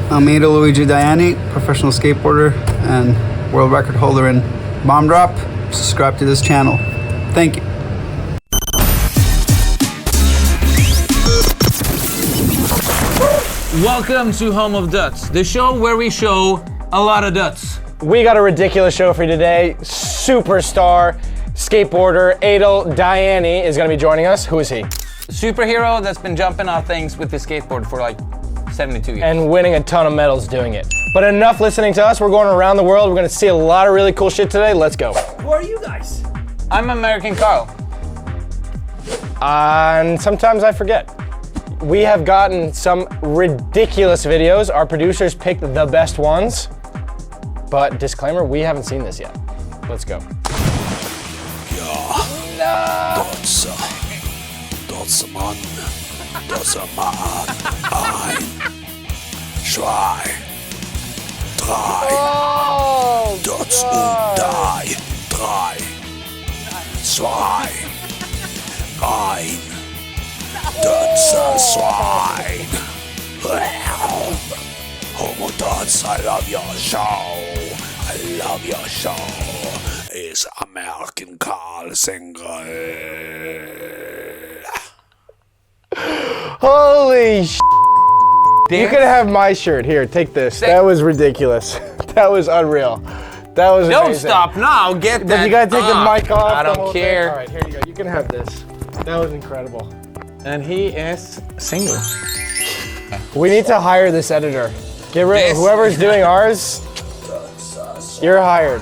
I'm Adil Dyani, professional skateboarder and world record holder in bomb drop. Subscribe to this channel. Thank you. Welcome to Home of Døds, the show where we show a lot of Døds. We got a ridiculous show for you today. Superstar skateboarder Adil Dyani is going to be joining us. Who is he? Superhero that's been jumping off things with his skateboard for like 72 years. And winning a ton of medals doing it. But enough listening to us. We're going around the world. We're going to see a lot of really cool shit today. Let's go. Who are you guys? I'm American Carl. And sometimes I forget. We have gotten some ridiculous videos. Our producers picked the best ones. But disclaimer, we haven't seen this yet. Let's go. Dødsmann, ein, zwei, drei, Døds und die, drei, zwei, ein, Dødsschwein. Home of Døds, I love your show. I love your show. Is American Carl single? Holy sh**. You can have my shirt. Here, take this. That was ridiculous. That was unreal. That was Don't amazing. Stop now, get that. But you gotta take the mic off. I the don't whole care. Thing. All right, here you go. You can have this. That was incredible. And he is single. We need to hire this editor. Get rid of whoever's doing ours. You're hired.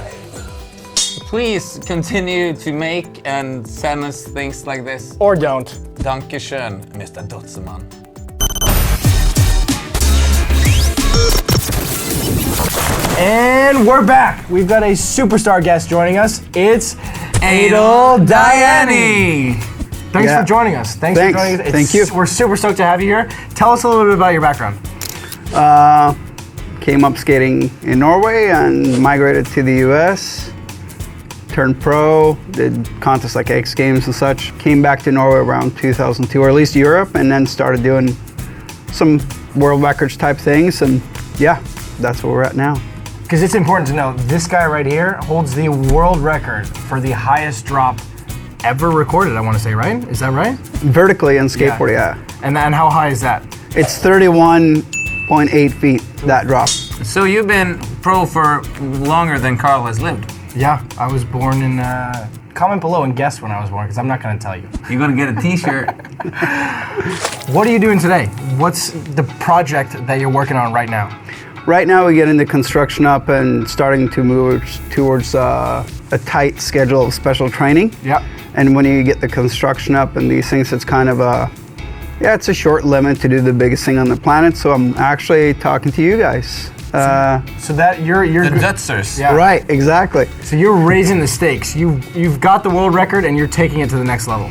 Please continue to make and send us things like this. Or don't. Danke schön, Mr. Dødsmann. And we're back. We've got a superstar guest joining us. It's Adil Dyani. Thanks for joining us. Thanks for joining us. Thank you. We're super stoked to have you here. Tell us a little bit about your background. Came up skating in Norway and migrated to the US. Turned pro, did contests like X Games and such. Came back to Norway around 2002, or at least Europe, and then started doing some world records type things, and yeah, that's where we're at now. Because it's important to know, this guy right here holds the world record for the highest drop ever recorded, I want to say, right? Is that right? Vertically in skateboarding, yeah. And how high is that? It's 31.8 feet, that drop. So you've been pro for longer than Carl has lived. Yeah, I was born in, comment below and guess when I was born, because I'm not going to tell you. You're gonna get a t-shirt. What are you doing today? What's the project that you're working on right now? Right now we get into construction up and starting to move towards a tight schedule of special training. Yeah. And when you get the construction up and these things, it's kind of it's a short limit to do the biggest thing on the planet. So I'm actually talking to you guys. So that you're The Dødsers. Yeah. Right, exactly. So you're raising the stakes. You've got the world record and you're taking it to the next level.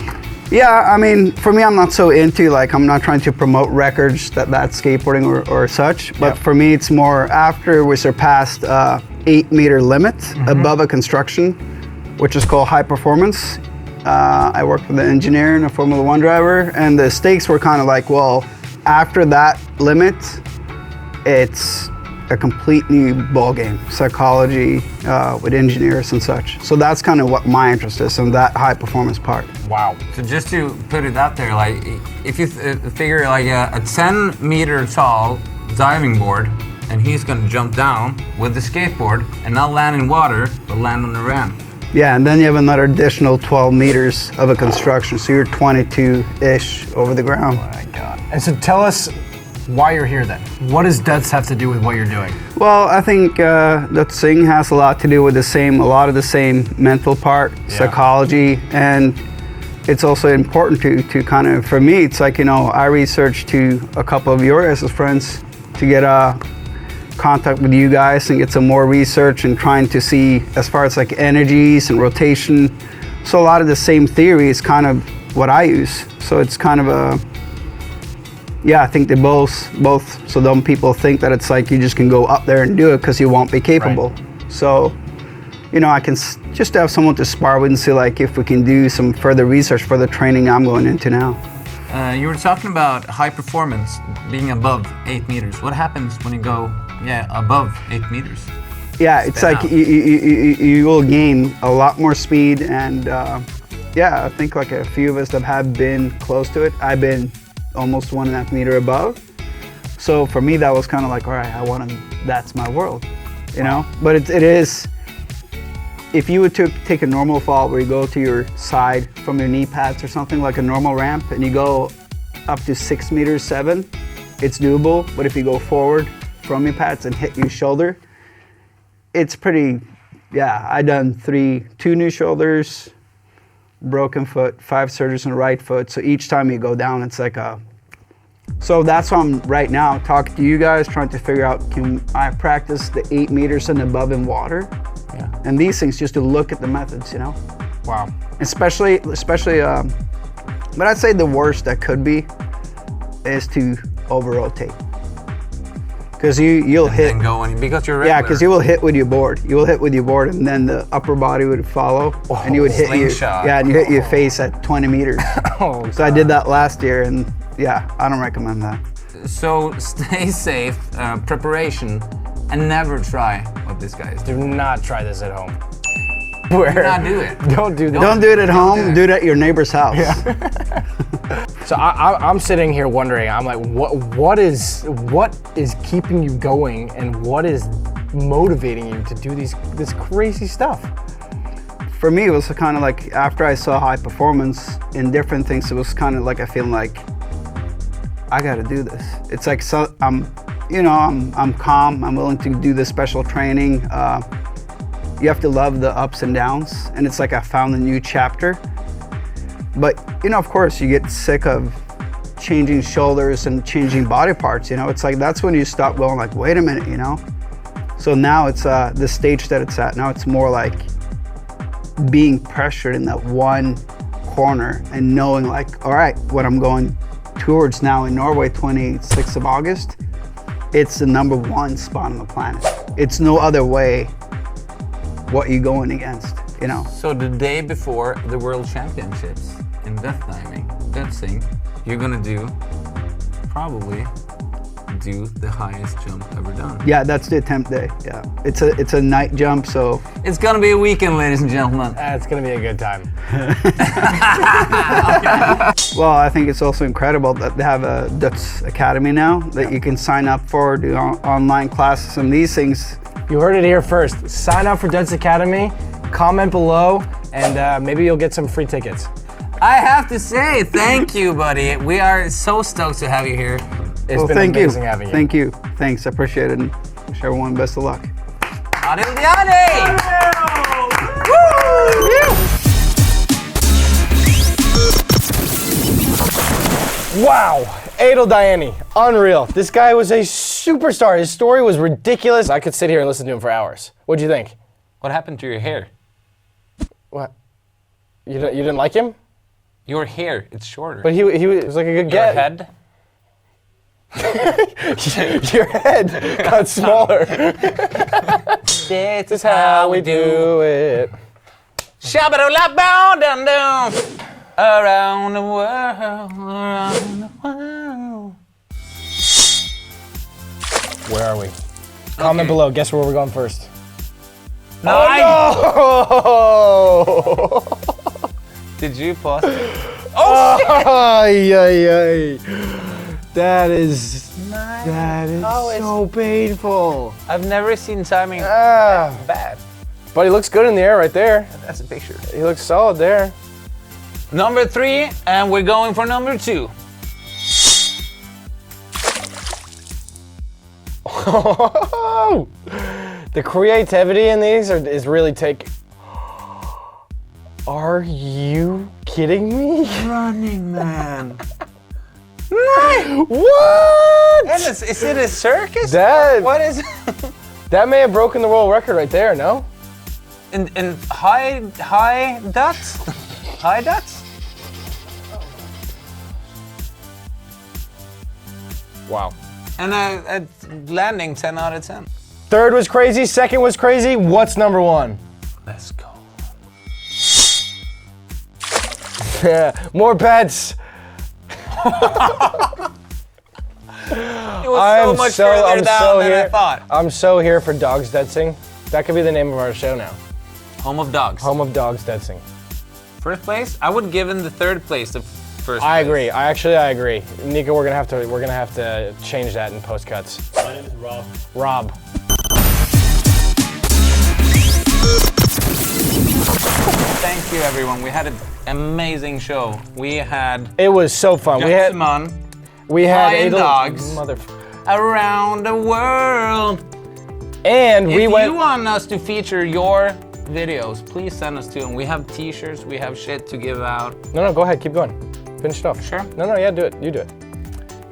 Yeah, I mean, for me, I'm not so into, like, I'm not trying to promote records that's skateboarding or such, but for me, it's more after we surpassed 8-meter limit above a construction, which is called high performance. I worked with an engineer and a Formula One driver, and the stakes were kind of like, well, after that limit, it's a complete new ballgame, psychology with engineers and such. So that's kind of what my interest is in that high performance part. Wow. So just to put it out there, like if you figure like a 10-meter tall diving board, and he's gonna jump down with the skateboard and not land in water, but land on the ramp. Yeah, and then you have another additional 12 meters of a construction, so you're 22-ish over the ground. Oh my God. And so tell us why you're here then. What does Døds have to do with what you're doing? Well, I think that thing has a lot to do with a lot of the same mental part, psychology, and it's also important to kind of, for me, it's like, you know, I researched to a couple of your guys' friends to get contact with you guys and get some more research and trying to see as far as like energies and rotation. So a lot of the same theory is kind of what I use. So it's kind of I think they both, so some people think that it's like you just can go up there and do it because you won't be capable. Right. So, you know, I can just have someone to spar with and see like if we can do some further research for the training I'm going into now. You were talking about high performance being above 8 meters. What happens when you go, above 8 meters? Yeah, it's like you will gain a lot more speed, and I think like a few of us that have been close to it. I've been almost 1.5 meters above. So for me, that was kind of like, all right, that's my world, you know? But it is, if you would take a normal fall where you go to your side from your knee pads or something like a normal ramp and you go up to 6 meters 7, it's doable. But if you go forward from your pads and hit your shoulder, it's pretty, I done 2 new shoulders, broken foot, 5 surgeries on the right foot. So each time you go down, it's like so that's why I'm right now talking to you guys, trying to figure out, can I practice the 8 meters and above in water? Yeah. And these things, just to look at the methods, you know? Wow. Especially, but I'd say the worst that could be is to over-rotate. Because you'll hit. And going, because you're regular. Yeah, because you will hit with your board. You will hit with your board, and then the upper body would follow, and you would hit and you hit your face at 20 meters. So I did that last year, and I don't recommend that. So stay safe, preparation, and never try what this guy is doing. Do not try this at home. Do not do it. Don't do that. Don't do it at home. Do it at your neighbor's house. Yeah. So I'm sitting here wondering. I'm like, what is keeping you going, and what is motivating you to do this crazy stuff? For me, it was kind of like after I saw high performance in different things, it was kind of like I feel like I got to do this. It's like I'm calm. I'm willing to do this special training. You have to love the ups and downs, and it's like I found a new chapter. But of course, you get sick of changing shoulders and changing body parts. It's like that's when you stop going like, wait a minute, So now it's the stage that it's at. Now it's more like being pressured in that one corner and knowing like, all right, what I'm going towards now in Norway, 26th of August, it's the #1 spot on the planet. It's no other way what you're going against, So the day before the World Championships in Dødsing, you're gonna probably do the highest jump ever done. Yeah, that's the attempt day. Yeah, it's a night jump, so it's gonna be a weekend, ladies and gentlemen. It's gonna be a good time. Well, I think it's also incredible that they have a Døds Academy now that you can sign up for, do online classes and these things. You heard it here first. Sign up for Døds Academy, comment below, and maybe you'll get some free tickets. I have to say, thank you, buddy. We are so stoked to have you here. It's been amazing having you. Thank you. Thanks, I appreciate it, and wish everyone best of luck. Adil Dyani! Wow, Adil Dyani, unreal. This guy was a superstar. His story was ridiculous. I could sit here and listen to him for hours. What'd you think? What happened to your hair? What? You didn't like him? Your hair, it's shorter. But he was like a good get. Your head? Your head got smaller. This is how we do it. Shabba-do-la-bow-dum-dum. Around the world, around the world. Where are we? Comment below. Guess where we're going first. No! Oh, no! Did you pause it? Oh, shit! That is so painful. I've never seen timing bad. But he looks good in the air right there. That's a picture. He looks solid there. Number 3, and we're going for number 2. The creativity in these is really taking. Are you kidding me? Running Man. What? Is it a circus? What is it? That may have broken the world record right there, no? In high Døds? High Døds? Wow. And a landing 10 out of 10. Third was crazy, second was crazy. What's number 1? Let's go. Yeah, more pets. It was so much further down than I thought. I'm so here for Dogs Dead Sing. That could be the name of our show now. Home of Dogs. Home of Dogs Dead Sing. First place? I would give him the third place to first I place. agree. I agree. Nico, we're gonna have to change that in post cuts. My name is Rob. Rob. Thank you, everyone. We had an amazing show. We had It was so fun. Simon We had Lion Adil, Dogs. Mother. around the world. And we If went. you want us to feature your videos, please send us to them. We have t-shirts, we have shit to give out. No, go ahead. Keep going. Finish it off. Sure. No, yeah, do it. You do it.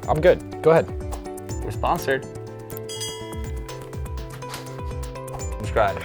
I'm good. Go ahead. We're sponsored. Subscribe.